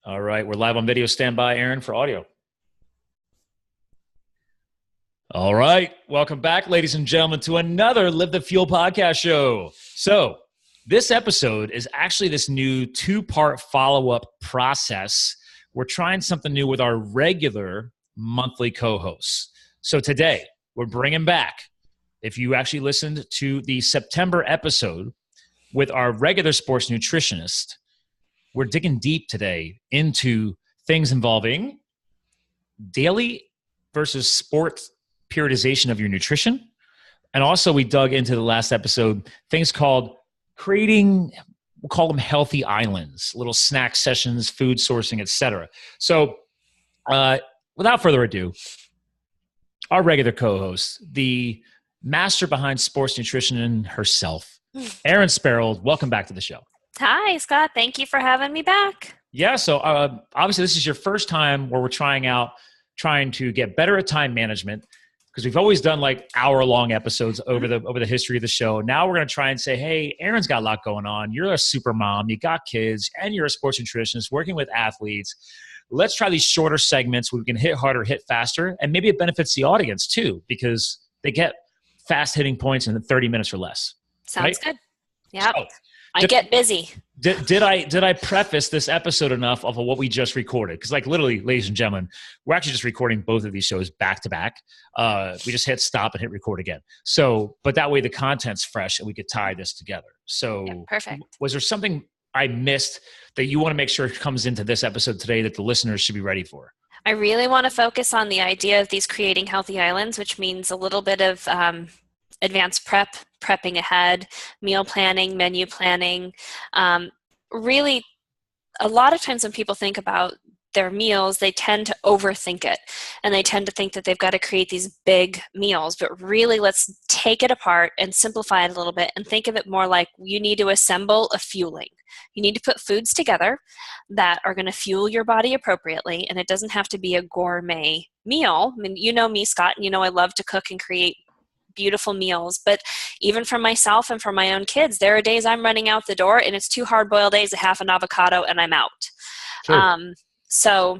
All right, we're live on video. Stand by, Erin, for audio. All right, welcome back, ladies and gentlemen, to another Live the Fuel podcast show. So this episode is actually this new two-part follow-up process. We're trying something new with our regular monthly co-hosts. So today, we're bringing back, if you actually listened to the September episode with our regular sports nutritionist, we're digging deep today into things involving daily versus sport periodization of your nutrition. And also we dug into the last episode, things called creating, we'll call them healthy islands, little snack sessions, food sourcing, etc. So without further ado, our regular co-host, the master behind sports nutrition herself, Erin Sparrold, welcome back to the show. Hi, Scott. Thank you for having me back. Yeah, so obviously this is your first time where we're trying to get better at time management, because we've always done like hour-long episodes over the history of the show. Now we're going to try and say, hey, Erin's got a lot going on. You're a super mom. You got kids, and you're a sports nutritionist working with athletes. Let's try these shorter segments where we can hit harder, hit faster, and maybe it benefits the audience too, because they get fast-hitting points in 30 minutes or less. Sounds good. Yeah. So, I get busy. Did I preface this episode enough of what we just recorded? Because like literally, ladies and gentlemen, we're actually just recording both of these shows back to back. We just hit stop and hit record again. So, but that way the content's fresh and we could tie this together. So Yeah, perfect. Was there something I missed that you want to make sure comes into this episode today that the listeners should be ready for? I really want to focus on the idea of these creating healthy islands, which means a little bit of advanced prepping ahead, meal planning, menu planning. Really, a lot of times when people think about their meals, they tend to overthink it. And they tend to think that they've got to create these big meals. But really, let's take it apart and simplify it a little bit and think of it more like you need to assemble a fueling. You need to put foods together that are going to fuel your body appropriately. And it doesn't have to be a gourmet meal. I mean, you know me, Scott, and you know I love to cook and create beautiful meals, but even for myself and for my own kids, there are days I'm running out the door and it's 2 hard-boiled eggs, a half an avocado, and I'm out. Sure. So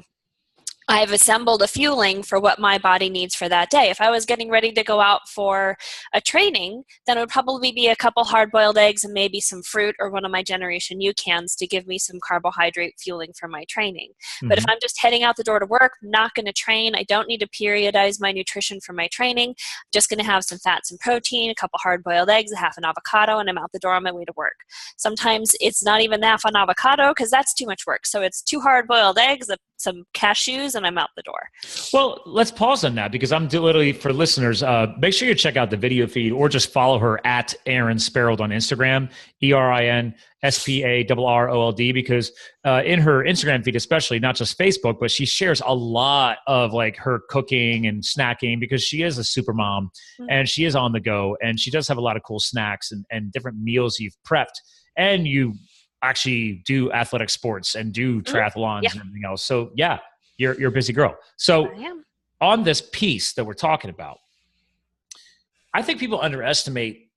I've assembled a fueling for what my body needs for that day. If I was getting ready to go out for a training, then it would probably be a couple hard-boiled eggs and maybe some fruit or one of my Generation U cans to give me some carbohydrate fueling for my training. Mm-hmm. But if I'm just heading out the door to work, not going to train, I don't need to periodize my nutrition for my training, I'm just going to have some fats and protein, a couple hard-boiled eggs, a half an avocado, and I'm out the door on my way to work. Sometimes it's not even half an avocado because that's too much work. So it's 2 hard-boiled eggs, some cashews, and I'm out the door. Well, let's pause on that because I'm literally, for listeners, make sure you check out the video feed or just follow her at Erin Sparrold on Instagram, ErinSparrold, because in her Instagram feed, especially, not just Facebook, but she shares a lot of like her cooking and snacking because she is a super mom and she is on the go and she does have a lot of cool snacks and different meals you've prepped, and you actually do athletic sports and do triathlons and everything else. So yeah, you're a busy girl. So on this piece that we're talking about, I think people underestimate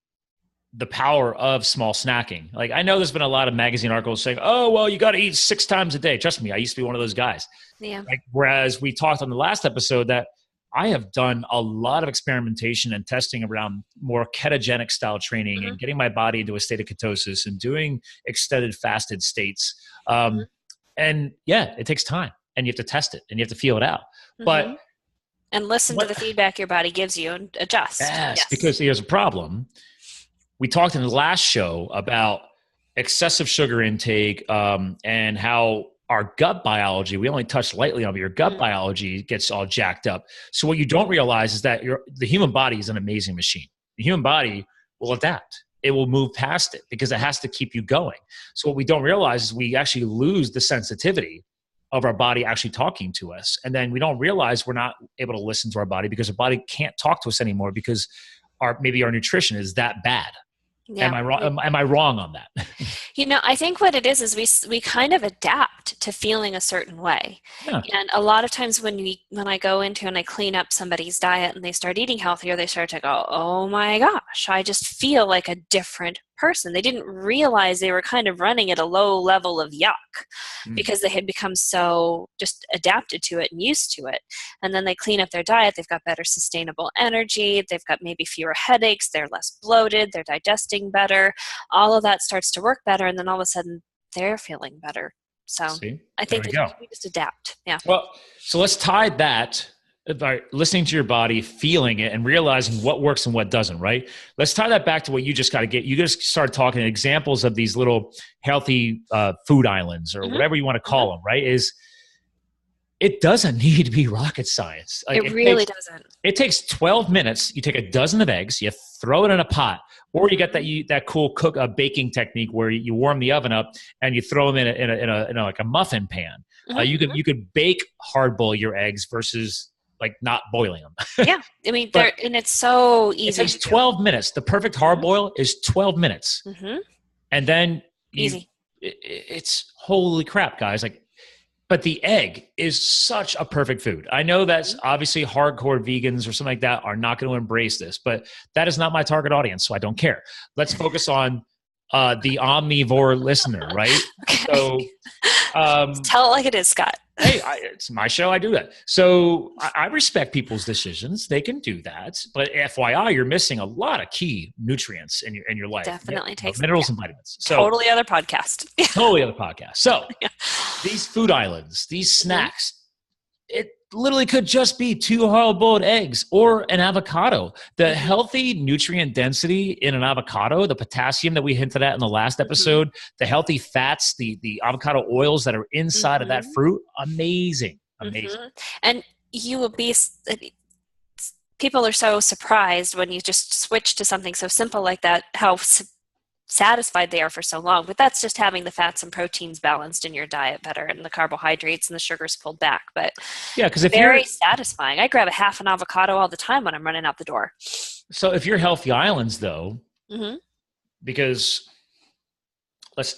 the power of small snacking. Like I know there's been a lot of magazine articles saying, oh, well, you got to eat 6 times a day. Trust me, I used to be one of those guys. Yeah. Like, whereas we talked on the last episode that I have done a lot of experimentation and testing around more ketogenic style training and getting my body into a state of ketosis and doing extended fasted states. And yeah, it takes time and you have to test it and you have to feel it out. But and listen to the feedback your body gives you and adjust. Yes, because here's a problem. We talked in the last show about excessive sugar intake and how our gut biology, we only touched lightly on, but your gut biology gets all jacked up. So what you don't realize is that the human body is an amazing machine. The human body will adapt. It will move past it because it has to keep you going. So what we don't realize is we actually lose the sensitivity of our body actually talking to us. And then we don't realize we're not able to listen to our body because our body can't talk to us anymore because maybe our nutrition is that bad. Yeah. Am I wrong on that? I think what it is we kind of adapt to feeling a certain way. Yeah. And a lot of times when I go into and I clean up somebody's diet and they start eating healthier, they start to go, oh my gosh, I just feel like a different person. They didn't realize they were kind of running at a low level of yuck because they had become so just adapted to it and used to it. And then they clean up their diet. They've got better sustainable energy. They've got maybe fewer headaches. They're less bloated. They're digesting better. All of that starts to work better. And then all of a sudden they're feeling better. So I think that we just adapt. Yeah. Well, so let's tie that by listening to your body, feeling it, and realizing what works and what doesn't, right? Let's tie that back to what you just got to get. You just started talking examples of these little healthy food islands or whatever you want to call them, right? It doesn't need to be rocket science. Like, it really doesn't. It takes 12 minutes. You take a dozen of eggs, you throw it in a pot, or you get that cool baking technique where you warm the oven up and you throw them in a like a muffin pan. You could bake hard boil your eggs versus like not boiling them. Yeah. I mean, and it's so easy. It takes 12 minutes. The perfect hard boil is 12 minutes. And then easy. It's holy crap, guys. Like, but the egg is such a perfect food. I know that's obviously hardcore vegans or something like that are not going to embrace this, but that is not my target audience. So I don't care. Let's focus on the omnivore listener, right? Okay. So tell it like it is, Scott. Hey, it's my show. I do that. So I respect people's decisions. They can do that. But FYI, you're missing a lot of key nutrients in your life. Definitely takes minerals and vitamins. So totally other podcast. Totally other podcast. So these food islands, these snacks, it literally could just be 2 hard-boiled eggs or an avocado. The healthy nutrient density in an avocado, the potassium that we hinted at in the last episode, the healthy fats, the avocado oils that are inside of that fruit, amazing. And you will be, people are so surprised when you just switch to something so simple like that, how satisfied they are for so long. But that's just having the fats and proteins balanced in your diet better and the carbohydrates and the sugars pulled back. But yeah, because if very satisfying. I grab a half an avocado all the time when I'm running out the door. So if you're healthy islands though, because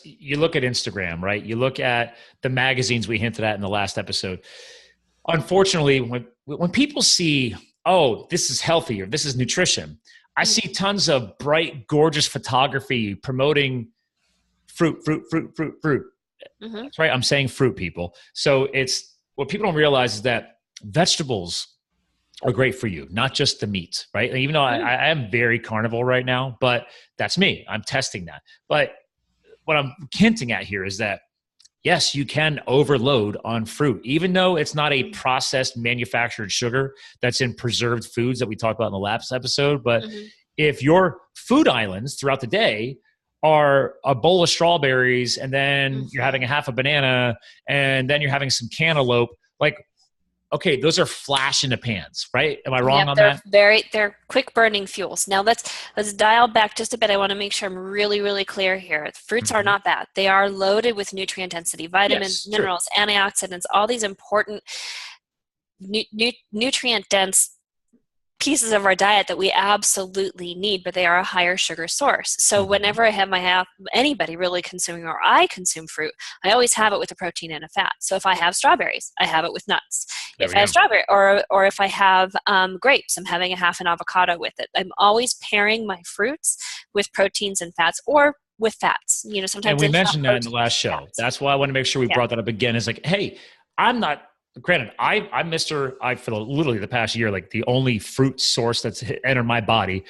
you look at Instagram, right? You look at the magazines we hinted at in the last episode. Unfortunately, when people see, oh, this is healthy or this is nutrition, I see tons of bright, gorgeous photography promoting fruit. That's right. I'm saying fruit, people. So it's what people don't realize is that vegetables are great for you, not just the meat, right? And even though I am very carnivore right now, but that's me. I'm testing that. But what I'm hinting at here is that, yes, you can overload on fruit, even though it's not a processed manufactured sugar that's in preserved foods that we talked about in the last episode. But if your food islands throughout the day are a bowl of strawberries and then you're having a half a banana and then you're having some cantaloupe, like, okay, those are flash in the pans, right? Am I wrong on that? They're quick burning fuels. Now let's dial back just a bit. I want to make sure I'm really, really clear here. Fruits are not bad. They are loaded with nutrient density, vitamins, minerals, antioxidants, all these important nutrient dense pieces of our diet that we absolutely need, but they are a higher sugar source. So whenever I have anybody really consuming, or I consume fruit, I always have it with a protein and a fat. So if I have strawberries, I have it with nuts. If I have strawberry, or if I have grapes, I'm having a half an avocado with it. I'm always pairing my fruits with proteins and fats, or with fats. You know, sometimes. And we mentioned that in the last show. Fats. That's why I want to make sure we brought that up again. Is like, hey, I'm not. Granted, I'm for literally the past year, like the only fruit source that's entered my body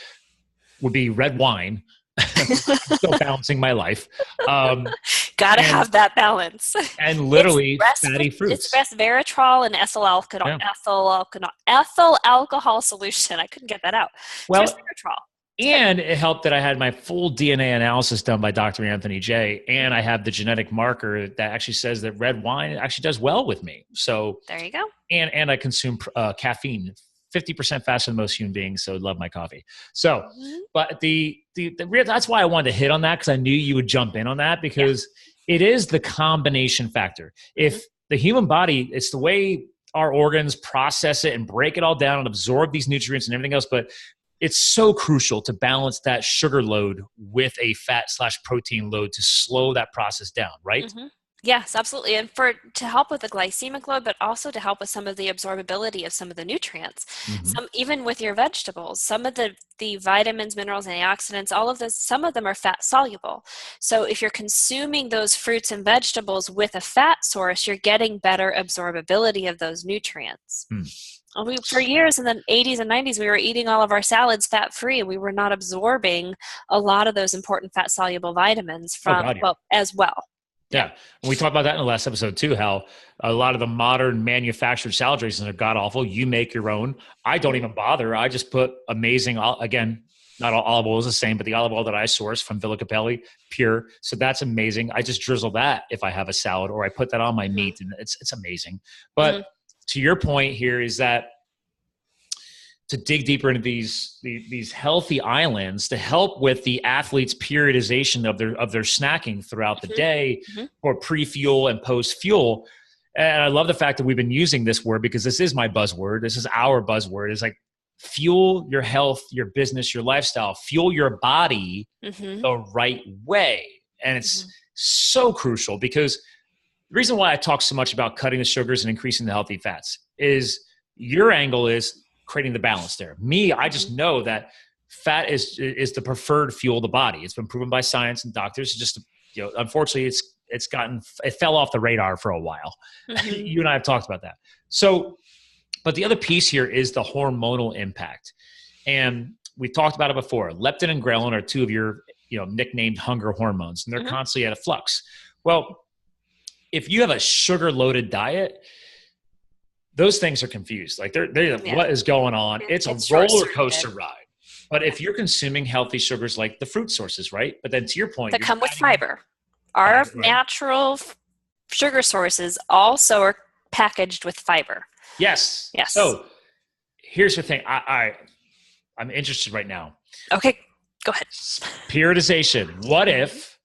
would be red wine. Still balancing my life. Gotta have that balance. And literally fatty fruits. It's resveratrol and ethyl alcohol solution. I couldn't get that out. Well, it's resveratrol. And it helped that I had my full DNA analysis done by Dr. Anthony J. And I have the genetic marker that actually says that red wine actually does well with me. So there you go. And I consume caffeine 50% faster than most human beings. So I love my coffee. So, but the that's why I wanted to hit on that, because I knew you would jump in on that, because it is the combination factor. If the human body, it's the way our organs process it and break it all down and absorb these nutrients and everything else, but it's so crucial to balance that sugar load with a fat/protein load to slow that process down, right? Yes, absolutely. And to help with the glycemic load, but also to help with some of the absorbability of some of the nutrients. Hmm. Even with your vegetables, some of the vitamins, minerals, antioxidants, all of this, some of them are fat soluble. So if you're consuming those fruits and vegetables with a fat source, you're getting better absorbability of those nutrients. Hmm. For years in the 80s and 90s, we were eating all of our salads fat-free, and we were not absorbing a lot of those important fat-soluble vitamins Oh God, yeah. as well. Yeah. And we talked about that in the last episode too, how a lot of the modern manufactured salad dressings are god awful. You make your own. I don't even bother. I just put amazing, again, not all olive oil is the same, but the olive oil that I source from Villa Capelli, pure. So that's amazing. I just drizzle that if I have a salad, or I put that on my meat, and it's amazing. But to your point here is that to dig deeper into these healthy islands to help with the athlete's periodization of their snacking throughout the day, or pre-fuel and post-fuel. And I love the fact that we've been using this word, because this is my buzzword. This is our buzzword. It's like, fuel your health, your business, your lifestyle, fuel your body the right way. And it's so crucial, because the reason why I talk so much about cutting the sugars and increasing the healthy fats is your angle is creating the balance there. Me, I just know that fat is the preferred fuel of the body. It's been proven by science and doctors. Just, unfortunately, it fell off the radar for a while. You and I have talked about that. So, but the other piece here is the hormonal impact. And we've talked about it before. Leptin and ghrelin are two of your, nicknamed hunger hormones, and they're constantly at a flux. Well, if you have a sugar-loaded diet, those things are confused. Like what is going on? It's a roller coaster ride. But if you're consuming healthy sugars like the fruit sources, right? But then to your point, that come with fiber. Our natural sugar sources also are packaged with fiber. Yes. So here's the thing. I'm interested right now. Okay, go ahead. Periodization. What if?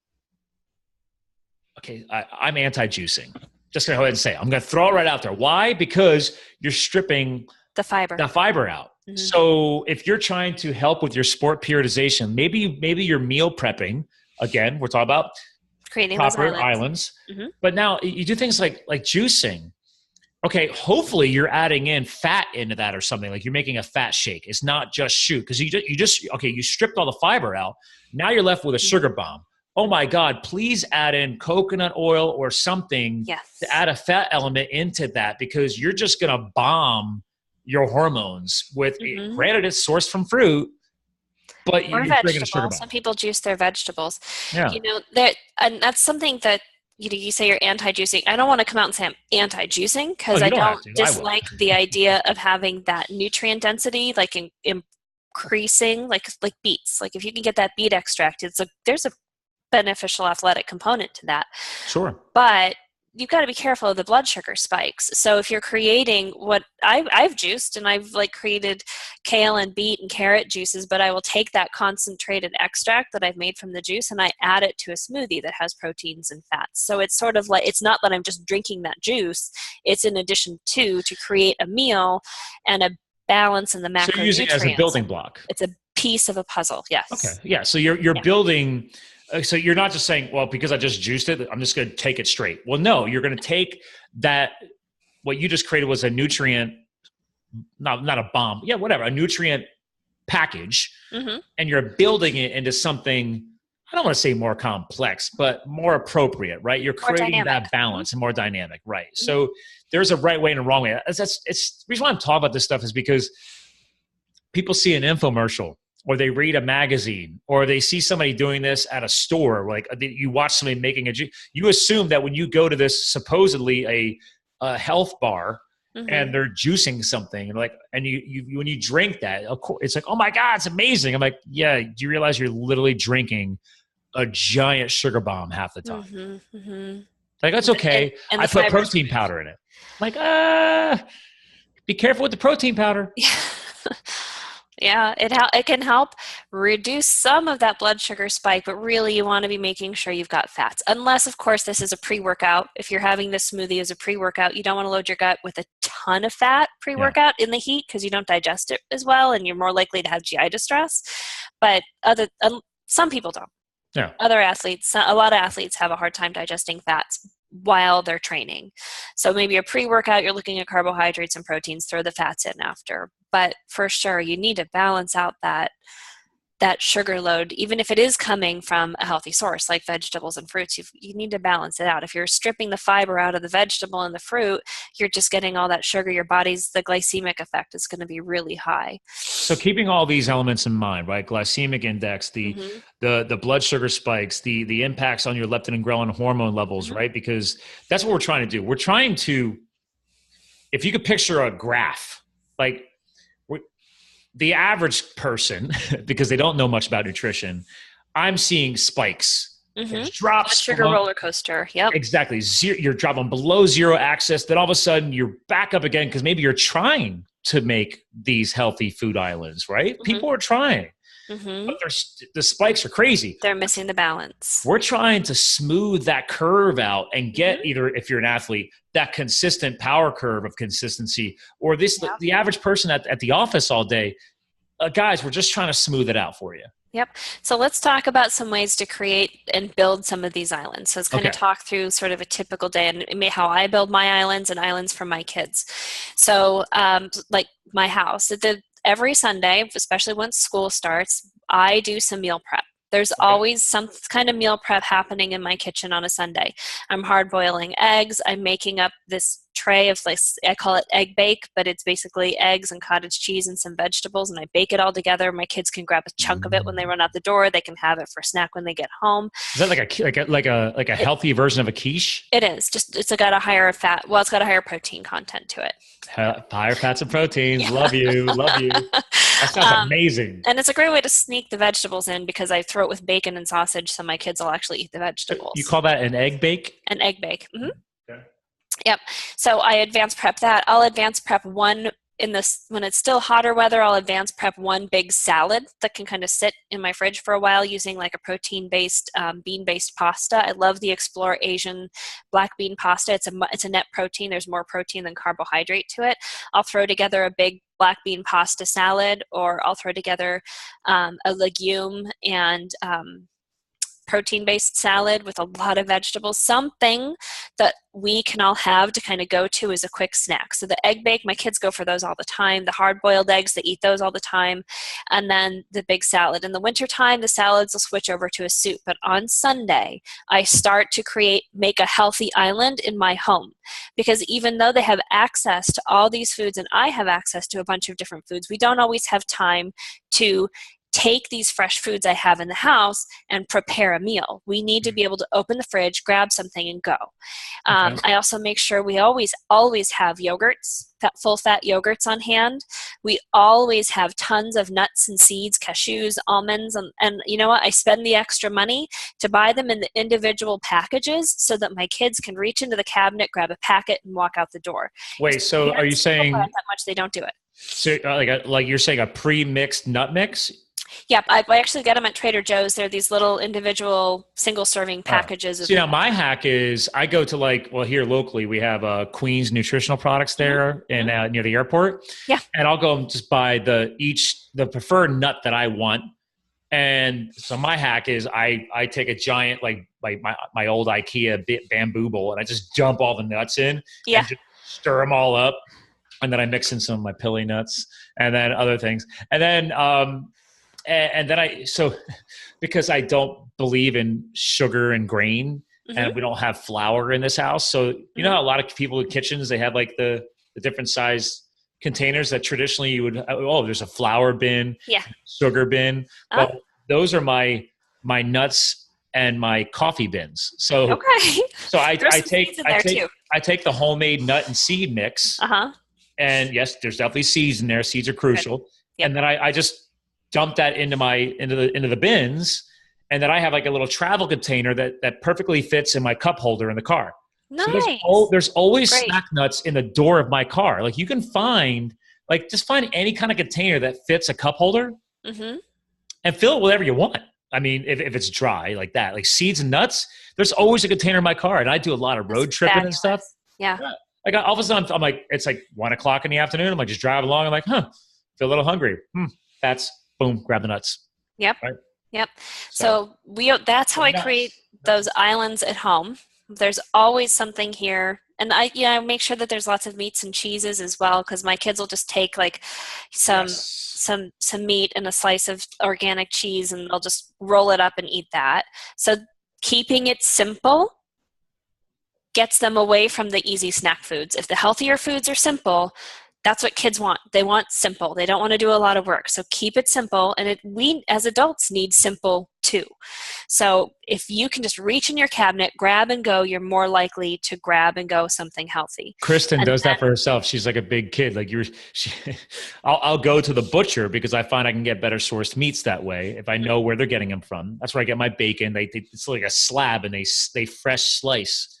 Okay, I'm anti-juicing. Just going to go ahead and say, I'm going to throw it right out there. Why? Because you're stripping the fiber out. So if you're trying to help with your sport periodization, maybe you're meal prepping. Again, we're talking about creating proper islands. But now you do things like juicing. Okay, hopefully you're adding in fat into that or something. Like you're making a fat shake. It's not just shoot, because you stripped all the fiber out. Now you're left with a sugar bomb. Oh my God, please add in coconut oil or something to add a fat element into that, because you're just going to bomb your hormones with, granted it's sourced from fruit, but you're drinking a sugar bomb. Some people juice their vegetables. Yeah. And that's something that, you say you're anti-juicing. I don't want to come out and say I'm anti-juicing, because I don't dislike the idea of having that nutrient density, like increasing, like beets. Like if you can get that beet extract, there's a beneficial athletic component to that. Sure. But you've got to be careful of the blood sugar spikes. So if you're creating what I've juiced, and I've created kale and beet and carrot juices, but I will take that concentrated extract that I've made from the juice and I add it to a smoothie that has proteins and fats. So it's sort of like, it's not that I'm just drinking that juice. It's in addition to create a meal and a balance in the macronutrients. So you're using it as a building block. It's a piece of a puzzle. Yes. Okay. Yeah. So you're building. So you're not just saying, well, because I just juiced it, I'm just going to take it straight. Well, no, you're going to take that. What you just created was a nutrient, not a bomb. Yeah, whatever, a nutrient package. And you're building it into something, I don't want to say more complex, but more appropriate, right? You're creating that balance and more dynamic, right? So there's a right way and a wrong way. It's the reason why I'm talking about this stuff is because people see an infomercial, or they read a magazine, or they see somebody doing this at a store. Like you watch somebody making you assume that when you go to this supposedly a health bar and they're juicing something, and you when you drink that, of course, it's like, oh my God, it's amazing. I'm like, yeah, do you realize you're literally drinking a giant sugar bomb half the time? Like, that's okay. And I put protein powder in it. I'm like, be careful with the protein powder. Yeah, it can help reduce some of that blood sugar spike, but really you want to be making sure you've got fats. Unless, of course, this is a pre-workout. If you're having this smoothie as a pre-workout, you don't want to load your gut with a ton of fat pre-workout in the heat, because you don't digest it as well, and you're more likely to have GI distress. But some people don't. Yeah. Other athletes, a lot of athletes have a hard time digesting fats. while they're training. So maybe a pre-workout, you're looking at carbohydrates and proteins, throw the fats in after. But for sure, you need to balance out that sugar load, even if it is coming from a healthy source like vegetables and fruits. You need to balance it out. If you're stripping the fiber out of the vegetable and the fruit, you're just getting all that sugar. Your body's, the glycemic effect is going to be really high. So keeping all these elements in mind, right? Glycemic index, the blood sugar spikes, the impacts on your leptin and ghrelin hormone levels, right? Because that's what we're trying to do. We're trying to, if you could picture a graph, like the average person, because they don't know much about nutrition, I'm seeing spikes. Drops. Sugar roller coaster. Yep. Exactly. You're dropping below zero axis. Then all of a sudden you're back up again because maybe you're trying to make these healthy food islands, right? People are trying. But the spikes are crazy. They're missing the balance. We're trying to smooth that curve out and get either, if you're an athlete, that consistent power curve of consistency, or the average person at the office all day. Guys, we're just trying to smooth it out for you. Yep. So let's talk about some ways to create and build some of these islands. So let's kind of talk through sort of a typical day and how I build my islands and islands for my kids. So like my house, every Sunday, especially once school starts, I do some meal prep. There's always some kind of meal prep happening in my kitchen on a Sunday. I'm hard boiling eggs. I'm making up this tray of, like, I call it egg bake, but it's basically eggs and cottage cheese and some vegetables, and I bake it all together. My kids can grab a chunk of it when they run out the door. They can have it for a snack when they get home. Is that like a healthy version of a quiche? It is. Just it's got a higher fat. Well, it's got a higher protein content to it. Higher fats and proteins. Love you. That sounds amazing. And it's a great way to sneak the vegetables in because I throw it with bacon and sausage, so my kids will actually eat the vegetables. You call that an egg bake? An egg bake. Okay. Yep. So I advance prep that. I'll advance prep one when it's still hotter weather. I'll advance prep one big salad that can kind of sit in my fridge for a while using like a protein-based, bean-based pasta. I love the Explore Asian black bean pasta. It's a net protein. There's more protein than carbohydrate to it. I'll throw together a big black bean pasta salad, or I'll throw together a legume and protein-based salad with a lot of vegetables, something that we can all have to kind of go to as a quick snack. So the egg bake, my kids go for those all the time. The hard-boiled eggs, they eat those all the time. And then the big salad. In the wintertime, the salads will switch over to a soup. But on Sunday, I start to make a healthy island in my home. Because even though they have access to all these foods and I have access to a bunch of different foods, we don't always have time to take these fresh foods I have in the house and prepare a meal. We need to be able to open the fridge, grab something, and go. I also make sure we always have yogurts, full fat yogurts on hand. We always have tons of nuts and seeds, cashews, almonds, and you know what? I spend the extra money to buy them in the individual packages so that my kids can reach into the cabinet, grab a packet, and walk out the door. Wait, so are you saying that much they don't do it? So like you're saying a pre-mixed nut mix? Yep, I actually get them at Trader Joe's. They're these little individual single-serving packages. So now my hack is I go to here locally we have Queen's Nutritional Products there near the airport. Yeah, and I'll go and just buy the preferred nut that I want. And so my hack is I take a giant like my old IKEA bamboo bowl and I just dump all the nuts in. And just stir them all up, and then I mix in some of my pili nuts and then other things, and then. And then because I don't believe in sugar and grain, and we don't have flour in this house. So, you know, how a lot of people in kitchens, they have like the different size containers that traditionally you would, there's a flour bin, sugar bin. Well, those are my nuts and my coffee bins. So, so I take the homemade nut and seed mix. And yes, there's definitely seeds in there. Seeds are crucial. And then I just dump that into the bins, and then I have like a little travel container that perfectly fits in my cup holder in the car. Nice. So there's always snack nuts in the door of my car. Like you can find any kind of container that fits a cup holder and fill it with whatever you want. I mean, if it's dry like that, like seeds and nuts, there's always a container in my car, and I do a lot of road tripping and stuff. Yeah. Like all of a sudden I'm like, it's like 1:00 in the afternoon. I'm like just driving along. I'm like, feel a little hungry. Boom, grab the nuts. Yep. Right? Yep. So that's how I create those islands at home. There's always something here. And I make sure that there's lots of meats and cheeses as well, because my kids will just take like some meat and a slice of organic cheese, and they'll just roll it up and eat that. So keeping it simple gets them away from the easy snack foods. If the healthier foods are simple, that's what kids want. They want simple. They don't want to do a lot of work. So keep it simple. And we as adults need simple too. So if you can just reach in your cabinet, grab and go, you're more likely to grab and go something healthy. Kristen does that for herself. She's like a big kid. Like I'll go to the butcher because I find I can get better sourced meats that way if I know where they're getting them from. That's where I get my bacon. It's like a slab, and they fresh slice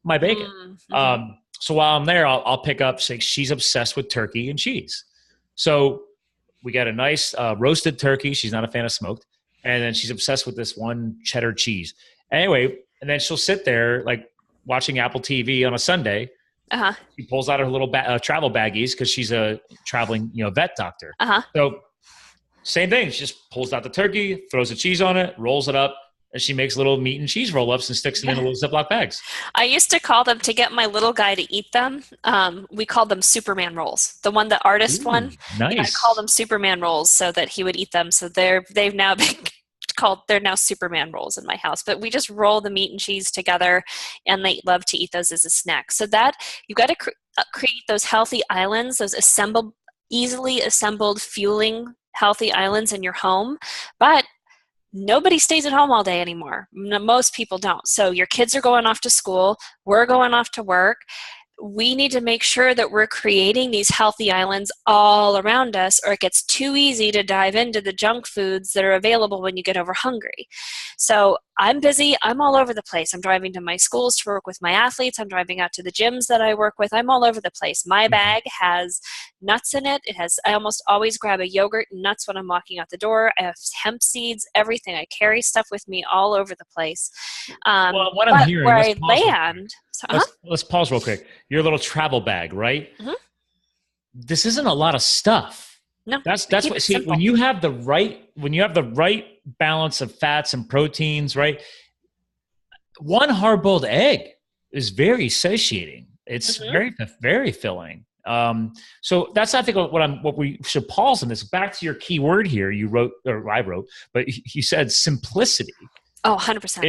my bacon. Mm-hmm. So while I'm there, I'll pick up, say she's obsessed with turkey and cheese. So we got a nice roasted turkey. She's not a fan of smoked. And then she's obsessed with this one cheddar cheese. Anyway, and then she'll sit there like watching Apple TV on a Sunday. Uh-huh. She pulls out her little travel baggies because she's a traveling vet doctor. Uh-huh. So same thing. She just pulls out the turkey, throws the cheese on it, rolls it up, and she makes little meat and cheese roll-ups and sticks them in little Ziploc bags. I used to call them, to get my little guy to eat them, we called them Superman rolls. The artist one. Nice. Yeah, I call them Superman rolls so that he would eat them. So they've now been they're now Superman rolls in my house. But we just roll the meat and cheese together, and they love to eat those as a snack. So that you've got to create those healthy islands, those easily assembled fueling healthy islands in your home. But nobody stays at home all day anymore. Most people don't. So your kids are going off to school. We're going off to work. We need to make sure that we're creating these healthy islands all around us, or it gets too easy to dive into the junk foods that are available when you get over hungry. So I'm busy. I'm all over the place. I'm driving to my schools to work with my athletes. I'm driving out to the gyms that I work with. I'm all over the place. My bag has nuts in it. I almost always grab a yogurt and nuts when I'm walking out the door. I have hemp seeds, everything. I carry stuff with me all over the place. Well, what I'm hearing, where I land... Let's pause real quick. Your little travel bag, right? Mm-hmm. This isn't a lot of stuff. No, that's what. See, when you have the right balance of fats and proteins, right? One hard-boiled egg is very satiating. It's very, very filling. So that's, I think, what we should pause on this. Back to your key word here. I wrote, but you said simplicity. Oh, 100%.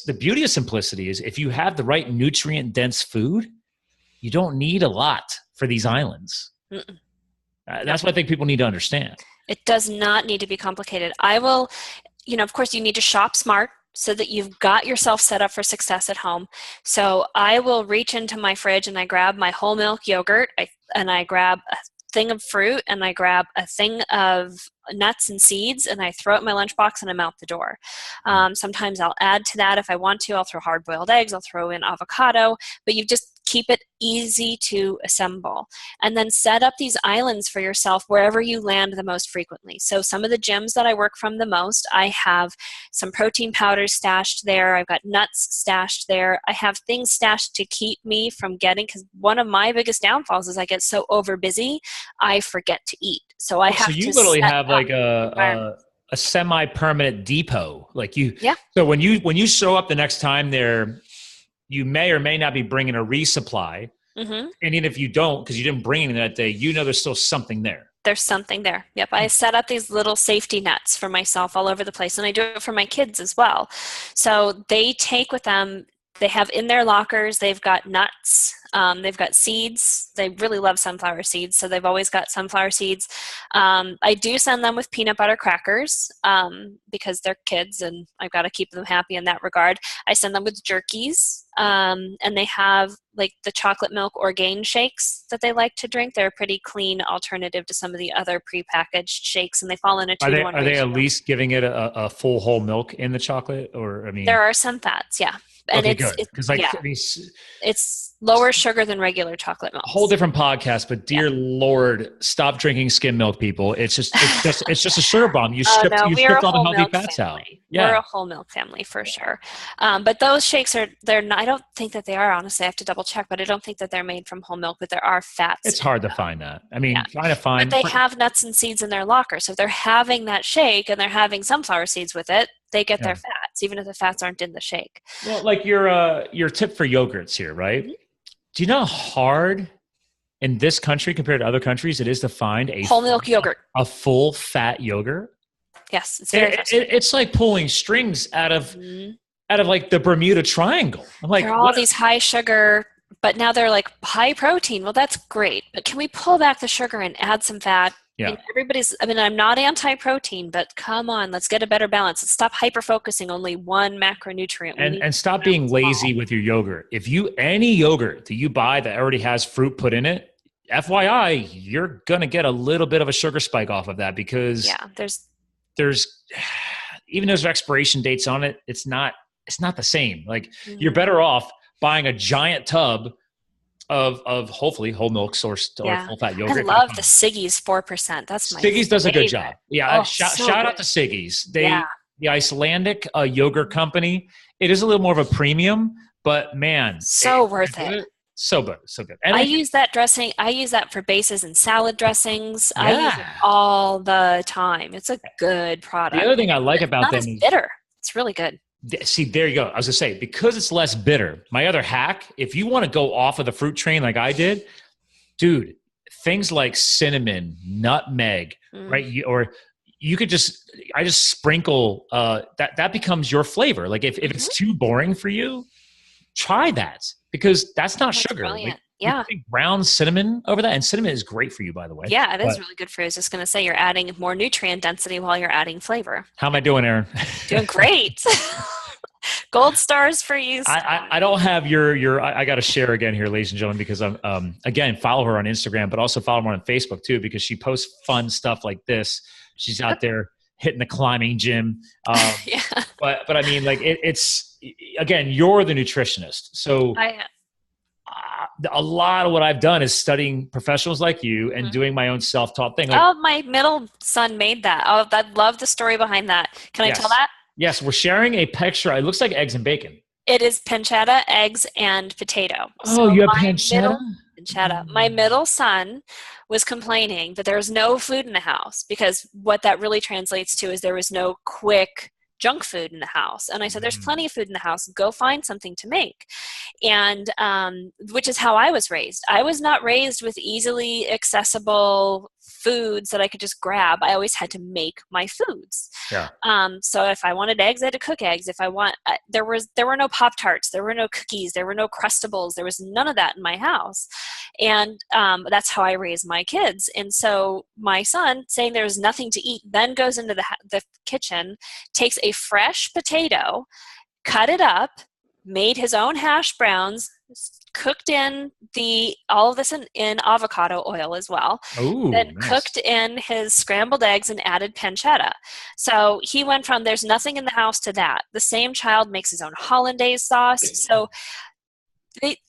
The beauty of simplicity is if you have the right nutrient-dense food, you don't need a lot for these islands. That's what I think people need to understand. It does not need to be complicated. Of course, you need to shop smart so that you've got yourself set up for success at home. So I will reach into my fridge and I grab my whole milk yogurt, and I grab a thing of fruit, and I grab a thing of nuts and seeds, and I throw it in my lunchbox and I'm out the door. Sometimes I'll add to that if I want to. I'll throw hard-boiled eggs. I'll throw in avocado, but you just keep it easy to assemble. And then set up these islands for yourself wherever you land the most frequently. So some of the gyms that I work from the most, I have some protein powders stashed there. I've got nuts stashed there. I have things stashed to keep me from because one of my biggest downfalls is I get so over busy, I forget to eat. So you literally have like a semi-permanent depot. So when you show up the next time there, you may or may not be bringing a resupply. Mm-hmm. And even if you don't, because you didn't bring any that day, there's still something there. There's something there. Yep. I set up these little safety nets for myself all over the place, and I do it for my kids as well. So they take with them, they have in their lockers, they've got nuts, they've got seeds. They really love sunflower seeds, so they've always got sunflower seeds. I do send them with peanut butter crackers because they're kids, and I've got to keep them happy in that regard. I send them with jerkies, and they have like the chocolate milk Orgain shakes that they like to drink. They're a pretty clean alternative to some of the other prepackaged shakes, and they fall in a 2-to-1 ratio. Are they at least giving it a full whole milk in the chocolate, or there are some fats, yeah. And okay, good. Because it's lower sugar than regular chocolate milk. A whole different podcast, but dear Lord, stop drinking skim milk, people. It's just a sugar bomb. You stripped all the healthy fats out. Yeah. We're a whole milk family for sure. But those shakes they're not, I don't think that they are, honestly. I have to double check, but I don't think that they're made from whole milk, but there are fats. It's hard to find that. I mean, trying to find. But they have nuts and seeds in their locker. So if they're having that shake and they're having sunflower seeds with it, they get their fat. fats, even if the fats aren't in the shake. Well, like your tip for yogurts here, right? Mm-hmm. Do you know how hard in this country compared to other countries it is to find Whole milk yogurt. a full fat yogurt? Yes, it's very it's like pulling strings out of like the Bermuda Triangle. I'm like, there are all these high sugar, but now they're like high protein. Well, that's great, but can we pull back the sugar and add some fat? Yeah. And I'm not anti-protein, but come on, let's get a better balance. Let's stop hyper-focusing only one macronutrient. And stop being lazy with your yogurt. If any yogurt that you buy that already has fruit put in it, FYI, you're going to get a little bit of a sugar spike off of that because there's even though there's expiration dates on it, it's not the same. Like you're better off buying a giant tub of hopefully whole milk sourced or full fat yogurt. I love the Siggy's 4%. That's my Siggy's does a good job. Yeah, shout out to Siggy's. The Icelandic yogurt company. It is a little more of a premium, but man, so worth it. So good, so good. And I use that dressing. I use that for bases and salad dressings. Yeah. I use it all the time. It's a good product. The other thing I like about them is bitter. It's really good. See, there you go. I was gonna say, because it's less bitter. My other hack, if you want to go off of the fruit train like I did, dude, things like cinnamon, nutmeg, right? Or you could I just sprinkle that becomes your flavor. Like if it's too boring for you, try that because that's not sugar. Brilliant. You think ground cinnamon over that, and cinnamon is great for you, by the way. Yeah, it is really good for you. I was just going to say you're adding more nutrient density while you're adding flavor. How am I doing, Erin? Doing great. Gold stars for you. I don't have I got to share again here, ladies and gentlemen, because I'm again, follow her on Instagram, but also follow her on Facebook too, because she posts fun stuff like this. She's out there hitting the climbing gym. But I mean, like it's again, you're the nutritionist. So a lot of what I've done is studying professionals like you and doing my own self-taught thing. Like, my middle son made that. Oh, I love the story behind that. Can I tell that? Yes, we're sharing a picture. It looks like eggs and bacon. It is pancetta, eggs, and potato. Oh, you have pancetta? Pancetta. My middle son was complaining that there was no food in the house because what that really translates to is there was no quick junk food in the house. And I said, there's plenty of food in the house. Go find something to make. And which is how I was raised. I was not raised with easily accessible foods that I could just grab. I always had to make my foods. Yeah. So if I wanted eggs, I had to cook eggs. If I want, there were no Pop-Tarts, there were no cookies, there were no Crustables, there was none of that in my house. And that's how I raised my kids. And so my son, saying there was nothing to eat, then goes into the kitchen, takes a fresh potato, cut it up, made his own hash browns, cooked in all of this in avocado oil as well. Ooh, then nice. Cooked in his scrambled eggs and added pancetta. So he went from there's nothing in the house to that. The same child makes his own hollandaise sauce. So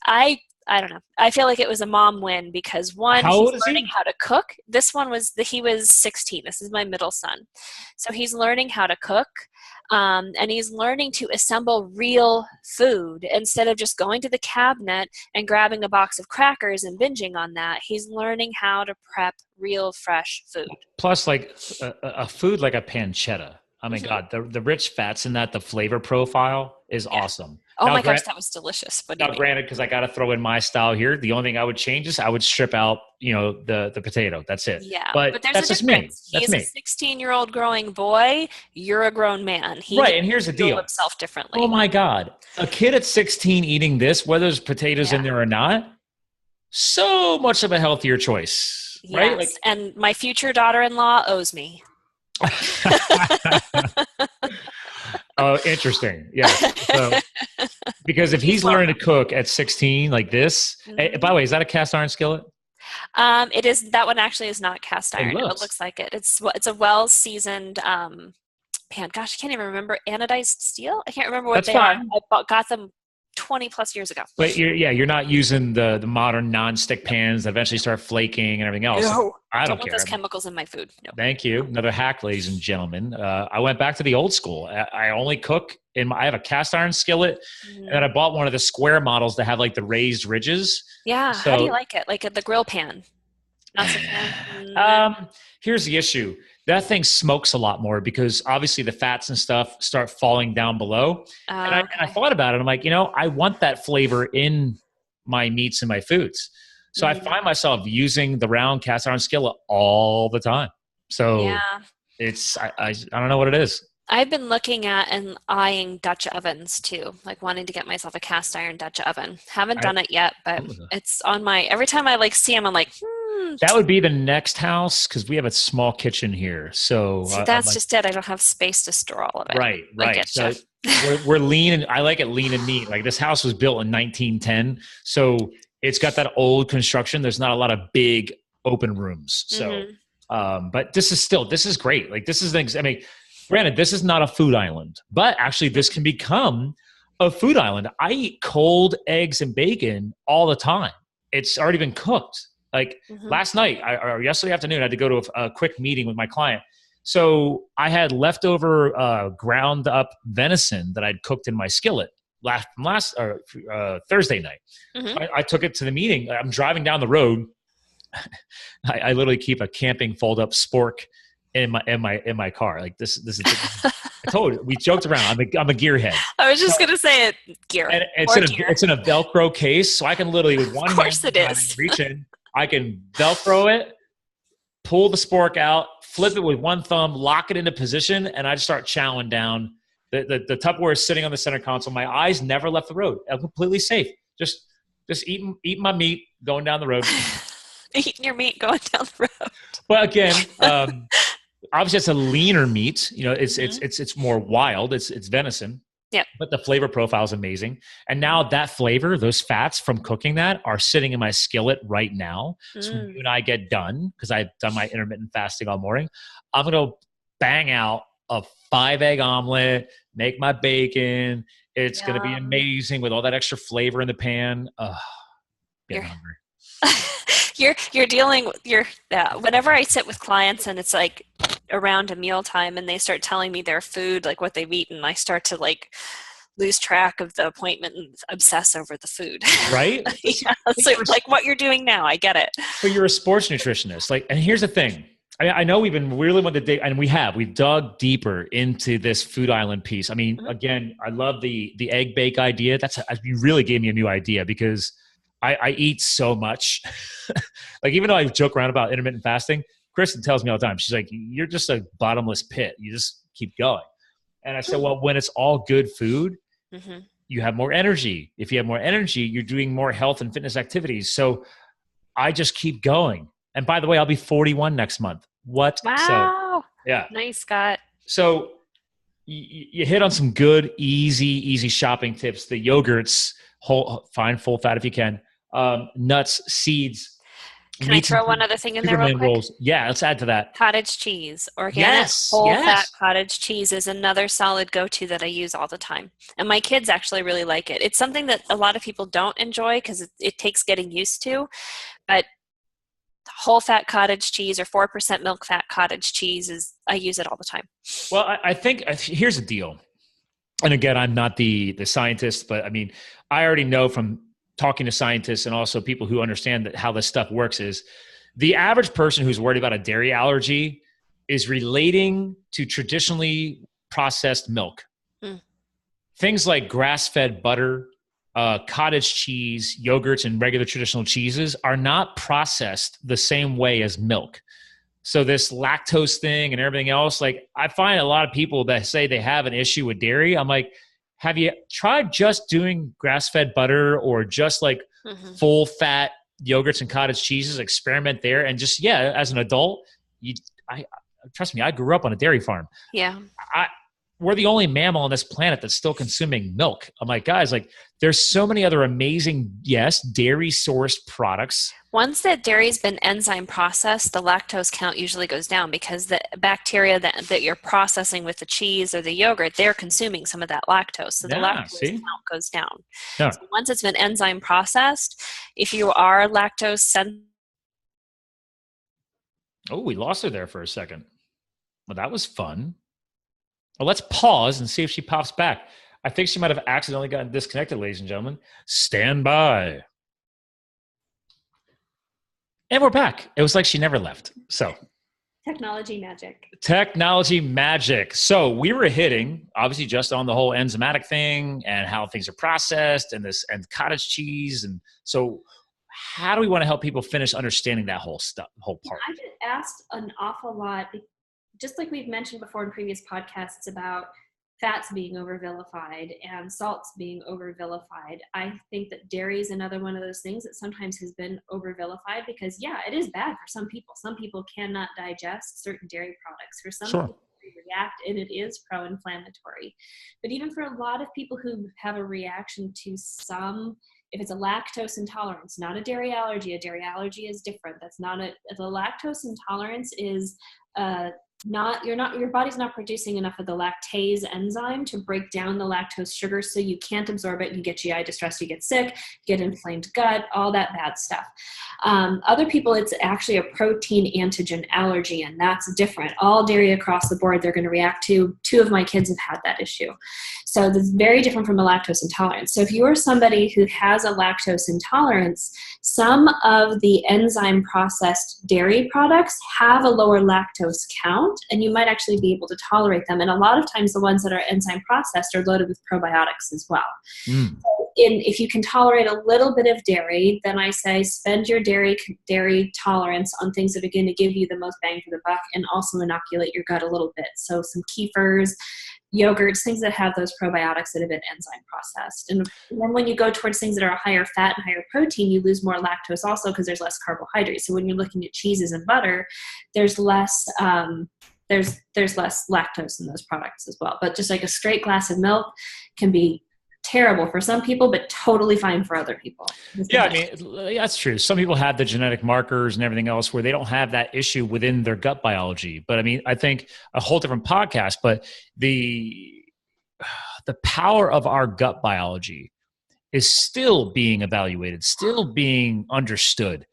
I don't know. I feel like it was a mom win because one, he's learning how to cook. This one he was 16. This is my middle son. So he's learning how to cook. And he's learning to assemble real food instead of just going to the cabinet and grabbing a box of crackers and binging on that. He's learning how to prep real fresh food. Plus, like a food like a pancetta. Oh my God, the rich fats in that, the flavor profile is awesome. Oh my gosh, that was delicious. Now, granted, because I got to throw in my style here, the only thing I would change is I would strip out, the potato. That's it. Yeah, but there's that's a difference. He's a 16-year-old growing boy. You're a grown man. Right, and here's the deal. Himself differently. Oh my God, a kid at 16 eating this, whether there's potatoes in there or not, so much of a healthier choice, right? Yes, and my future daughter-in-law owes me. Oh, interesting. Yeah. So, because if he's learning to cook at 16 like this, by the way, is that a cast iron skillet? It is. That one actually is not cast iron. It looks like it. It's a well seasoned pan. Gosh, I can't even remember. Anodized steel. I can't remember what they are. I got them 20 plus years ago. But you're not using the modern non-stick pans that eventually start flaking and everything else. No, I don't want care. those chemicals in my food. No. Thank you. Another hack, ladies and gentlemen. I went back to the old school. I only cook I have a cast iron skillet, and then I bought one of the square models that have like the raised ridges. Yeah. So, how do you like it? Like the grill pan? Here's the issue. that thing smokes a lot more because obviously the fats and stuff start falling down below. And I thought about it. I'm like, I want that flavor in my meats and my foods. So I find myself using the round cast iron skillet all the time. So it's, I don't know what it is. I've been looking at and eyeing Dutch ovens too, like wanting to get myself a cast iron Dutch oven. Haven't done it yet, but it's on my, every time I see them, I'm like, That would be the next house because we have a small kitchen here. So see, that's just it. I don't have space to store all of it. Right. So we're lean, and I like it lean and neat. Like this house was built in 1910. So it's got that old construction. There's not a lot of big open rooms. So, but this is great. Like this is things, I mean, granted, this is not a food island, but actually this can become a food island. I eat cold eggs and bacon all the time. It's already been cooked. Like last night or yesterday afternoon, I had to go to a quick meeting with my client. So I had leftover ground up venison that I'd cooked in my skillet last Thursday night. So I took it to the meeting. I'm driving down the road. I literally keep a camping fold up spork in my car. Like this is I told you, we joked around. I'm a gearhead. I was just gonna say it, gear. And it's in a Velcro case, so I can literally with one hand reach in. I can Velcro it, pull the spork out, flip it with one thumb, lock it into position, and I just start chowing down. The Tupperware is sitting on the center console. My eyes never left the road. I'm completely safe. Just eating my meat going down the road. Eating your meat going down the road. Well, again, obviously it's a leaner meat. It's more wild. It's venison. Yeah. But the flavor profile is amazing. And now that flavor, those fats from cooking that are sitting in my skillet right now. So when you and I get done, because I've done my intermittent fasting all morning, I'm going to bang out a 5-egg omelet, make my bacon. It's going to be amazing with all that extra flavor in the pan. Getting hungry. You're dealing with whenever I sit with clients and it's like around a meal time and they start telling me their food, like what they've eaten, I start to like lose track of the appointment and obsess over the food. Right? So like what you're doing now, I get it. But you're a sports nutritionist. And here's the thing. I know we've been really wanting to dig, and we've dug deeper into this food island piece. I mean, again, I love the egg bake idea. You really gave me a new idea because I eat so much. Like, even though I joke around about intermittent fasting, Kristen tells me all the time, she's like, you're just a bottomless pit. You just keep going. And I said, well, when it's all good food, you have more energy. If you have more energy, you're doing more health and fitness activities. So I just keep going. And by the way, I'll be 41 next month. What? Wow. So, yeah. Nice, Scott. So you hit on some good, easy shopping tips. The yogurts, find full fat if you can. Nuts, seeds. Can I throw one other thing in there real quick? Rolls. Yeah, let's add to that. Cottage cheese. Organic whole-fat cottage cheese is another solid go-to that I use all the time. And my kids actually really like it. It's something that a lot of people don't enjoy because it takes getting used to. But whole-fat cottage cheese or 4% milk fat cottage cheese, I use it all the time. Well, I think here's the deal. And again, I'm not the scientist, but I mean, I already know from talking to scientists and also people who understand how this stuff works is the average person who's worried about a dairy allergy is relating to traditionally processed milk. Things like grass-fed butter, cottage cheese, yogurts, and regular traditional cheeses are not processed the same way as milk. So this lactose thing and everything else, like I find a lot of people that say they have an issue with dairy. I'm like, have you tried just doing grass-fed butter or just like full-fat yogurts and cottage cheeses? Experiment there, and just as an adult, trust me, I grew up on a dairy farm. Yeah, we're the only mammal on this planet that's still consuming milk. I'm like, guys, like there's so many other amazing, dairy-sourced products. Once that dairy's been enzyme processed, the lactose count usually goes down because the bacteria that you're processing with the cheese or the yogurt, they're consuming some of that lactose. So the lactose count goes down. Yeah. So once it's been enzyme processed, if you are lactose sensitive. Oh, we lost her there for a second. Well, that was fun. Well, let's pause and see if she pops back. I think she might have accidentally gotten disconnected, ladies and gentlemen. Stand by. And we're back. It was like she never left. So Technology magic. Technology magic. So we were hitting obviously just on the whole enzymatic thing and how things are processed and cottage cheese. And so how do we want to help people finish understanding that whole part? I get asked an awful lot, just like we've mentioned before in previous podcasts about fats being over-vilified and salts being over-vilified. I think that dairy is another one of those things that sometimes has been over-vilified because, yeah, it is bad for some people. Some people cannot digest certain dairy products. For some people, they react, and it is pro-inflammatory. But even for a lot of people who have a reaction to some, if it's a lactose intolerance, not a dairy allergy is different. That's not the lactose intolerance is your body's not producing enough of the lactase enzyme to break down the lactose sugar, so you can't absorb it. You get GI distress, you get sick, you get inflamed gut, all that bad stuff. Other people, it's actually a protein antigen allergy, and that's different. All dairy across the board, they're going to react to. 2 of my kids have had that issue. So that's very different from a lactose intolerance. So if you are somebody who has a lactose intolerance, some of the enzyme processed dairy products have a lower lactose count, and you might actually be able to tolerate them. And a lot of times the ones that are enzyme processed are loaded with probiotics as well. If you can tolerate a little bit of dairy, then I say spend your dairy tolerance on things that are going to give you the most bang for the buck and also inoculate your gut a little bit. So some kefirs, yogurts, things that have those probiotics that have been enzyme processed. And then when you go towards things that are higher fat and higher protein, you lose more lactose also because there's less carbohydrates. So when you're looking at cheeses and butter, there's less there's less lactose in those products as well. But just like a straight glass of milk can be terrible for some people, but totally fine for other people. Yeah, I mean, that's true. Some people have the genetic markers and everything else where they don't have that issue within their gut biology. But I mean, I think a whole different podcast, but the power of our gut biology is still being evaluated, still being understood.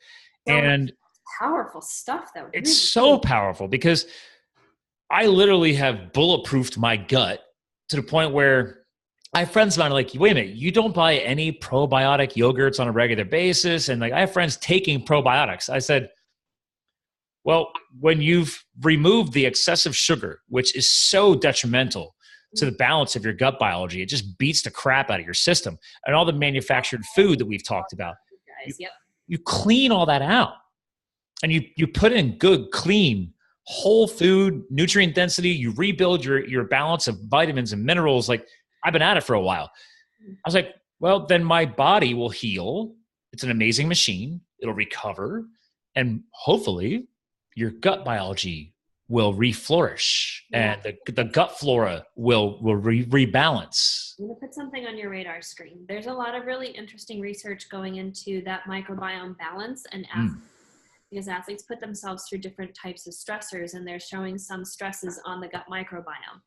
And powerful stuff though. It's so powerful because I literally have bulletproofed my gut to the point where I have friends of mine like, wait a minute, you don't buy any probiotic yogurts on a regular basis? And like, I have friends taking probiotics. I said, well, when you've removed the excessive sugar, which is so detrimental to the balance of your gut biology, it just beats the crap out of your system. And all the manufactured food that we've talked about, you clean all that out. And you put in good, clean, whole food, nutrient density, you rebuild your balance of vitamins and minerals. Like, I've been at it for a while. I was like, well, then my body will heal. It's an amazing machine. It'll recover. And hopefully your gut biology will reflourish and the gut flora will rebalance. I'm going to put something on your radar screen. There's a lot of really interesting research going into that microbiome balance and because athletes put themselves through different types of stressors, and they're showing some stresses on the gut microbiome.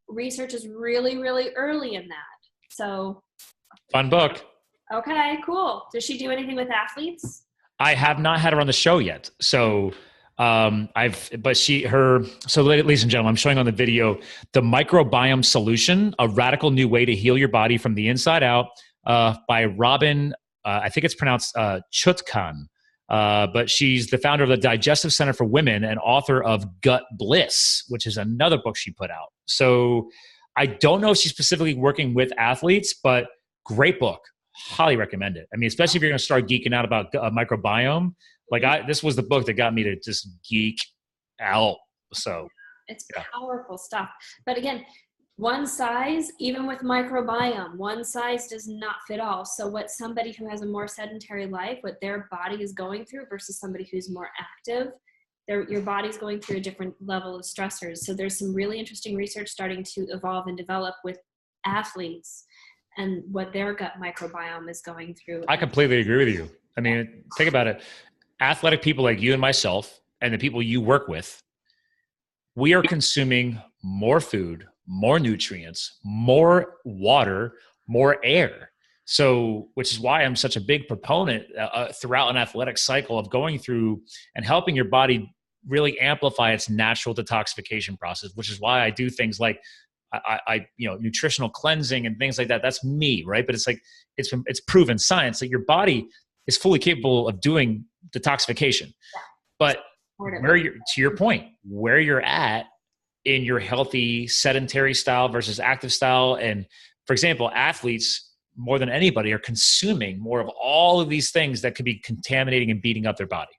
Research is really, really early in that. So fun book. Okay, cool. Does she do anything with athletes? I have not had her on the show yet. So ladies and gentlemen, I'm showing on the video, The Microbiome Solution, a radical new way to heal your body from the inside out, by Robin, I think it's pronounced Chutkan. But she's the founder of the Digestive Center for Women and author of Gut Bliss, which is another book she put out. So I don't know if she's specifically working with athletes, but great book. Highly recommend it. I mean, especially if you're going to start geeking out about microbiome. Like this was the book that got me to just geek out. So it's powerful stuff. But again, one size, even with microbiome, one size does not fit all. So what somebody who has a more sedentary life, what their body is going through versus somebody who's more active, your body's going through a different level of stressors. So there's some really interesting research starting to evolve and develop with athletes and what their gut microbiome is going through. I completely agree with you. I mean, think about it. Athletic people like you and myself and the people you work with, we are consuming more food, more nutrients, more water, more air. So, which is why I'm such a big proponent throughout an athletic cycle of going through and helping your body really amplify its natural detoxification process, which is why I do things like nutritional cleansing and things like that. That's me, right? But it's like, it's proven science that your body is fully capable of doing detoxification. But to your point, where you're at in your healthy sedentary style versus active style. And for example, athletes more than anybody are consuming more of all of these things that could be contaminating and beating up their body.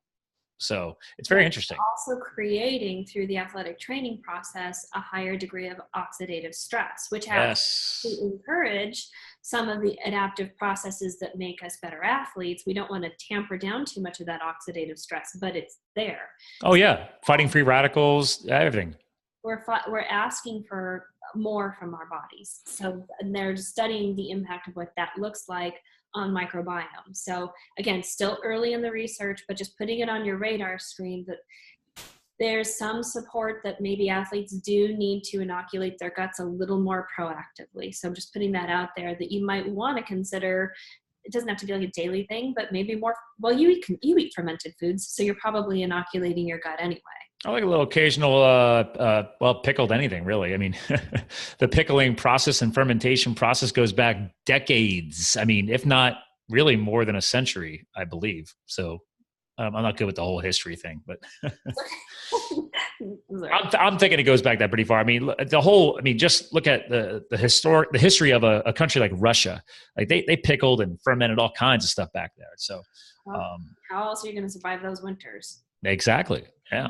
So it's very interesting. Also creating through the athletic training process a higher degree of oxidative stress, which has to encourage some of the adaptive processes that make us better athletes. We don't want to tamper down too much of that oxidative stress, but it's there. Oh yeah, fighting free radicals, everything. We're asking for more from our bodies. So and they're studying the impact of what that looks like on microbiome. So again, still early in the research, but just putting it on your radar screen that there's some support that maybe athletes do need to inoculate their guts a little more proactively. So I'm just putting that out there that you might want to consider. It doesn't have to be like a daily thing, but maybe more. Well, you eat fermented foods, so you're probably inoculating your gut anyway. I like a little occasional, pickled anything really. I mean, the pickling process and fermentation process goes back decades. I mean, if not really more than a century, I believe. So I'm not good with the whole history thing, but I'm thinking it goes back that pretty far. I mean, just look at the history of a country like Russia. Like they pickled and fermented all kinds of stuff back there. So how else are you going to survive those winters? Exactly. Yeah.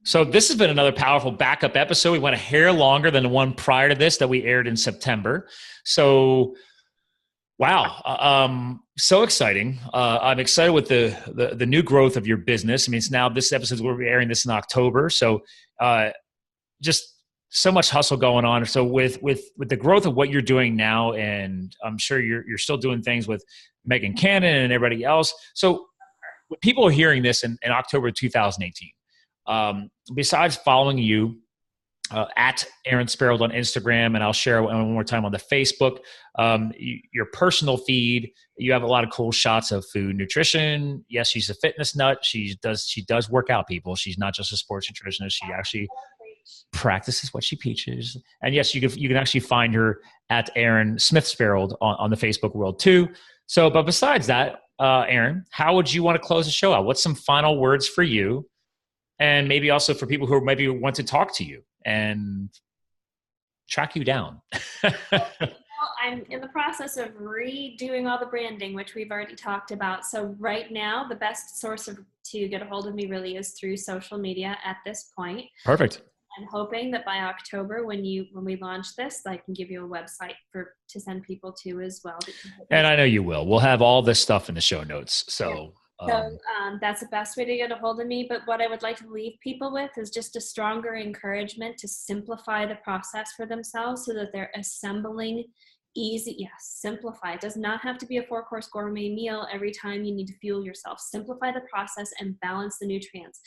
So this has been another powerful backup episode. We went a hair longer than the one prior to this that we aired in September. So, wow, so exciting. I'm excited with the new growth of your business. I mean, it's now this episode, we'll be airing this in October. So just so much hustle going on. So with the growth of what you're doing now, and I'm sure you're still doing things with Megan Cannon and everybody else. So when people are hearing this in October 2018, besides following you at Erin Sparrold on Instagram, and I'll share one more time on the Facebook, your personal feed, you have a lot of cool shots of food, nutrition. Yes, she's a fitness nut. She does work out, people. She's not just a sports nutritionist. She actually practices what she preaches. And yes, you can actually find her at Erin Smith Sparrold on the Facebook world too. So, but besides that, Erin, how would you want to close the show out? What's some final words for you? And maybe also for people who maybe want to talk to you and track you down. Well, I'm in the process of redoing all the branding, which we've already talked about. So right now, the best source to get a hold of me really is through social media at this point. Perfect. I'm hoping that by October, when we launch this, I can give you a website to send people to as well. And I know you will. We'll have all this stuff in the show notes. So. That's the best way to get a hold of me. But what I would like to leave people with is just a stronger encouragement to simplify the process for themselves so that they're assembling easy. Yes, simplify. It does not have to be a 4-course gourmet meal every time you need to fuel yourself. Simplify the process and balance the nutrients.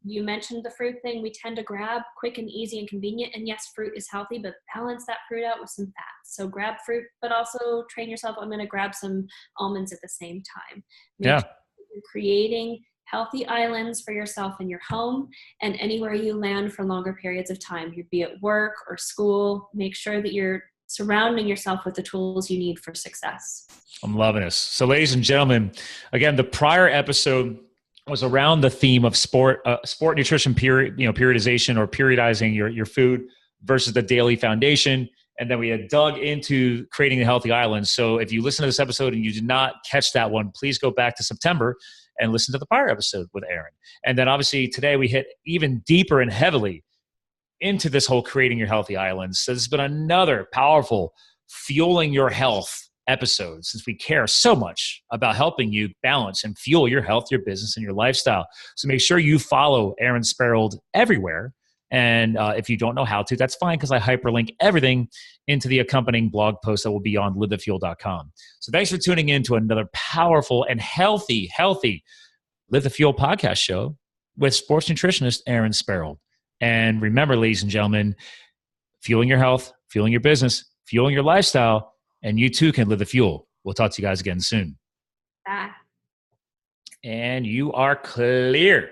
You mentioned the fruit thing. We tend to grab quick and easy and convenient. And yes, fruit is healthy, but balance that fruit out with some fats. So grab fruit, but also train yourself. I'm going to grab some almonds at the same time. Make sure you're creating healthy islands for yourself in your home and anywhere you land for longer periods of time. You'd be at work or school. Make sure that you're surrounding yourself with the tools you need for success. I'm loving this. So ladies and gentlemen, again, the prior episode was around the theme of sport nutrition periodization or periodizing your food versus the daily foundation. And then we had dug into creating the healthy islands. So if you listen to this episode and you did not catch that one, please go back to September and listen to the prior episode with Erin. And then obviously today we hit even deeper and heavily into this whole creating your healthy islands. So this has been another powerful fueling your health episode, since we care so much about helping you balance and fuel your health, your business, and your lifestyle. So make sure you follow Erin Sparrold everywhere. And if you don't know how to, that's fine, because I hyperlink everything into the accompanying blog post that will be on livethefuel.com. So thanks for tuning in to another powerful and healthy Live the Fuel podcast show with sports nutritionist Erin Sparrold. And remember, ladies and gentlemen, fueling your health, fueling your business, fueling your lifestyle, and you too can live the fuel. We'll talk to you guys again soon. Bye. And you are clear.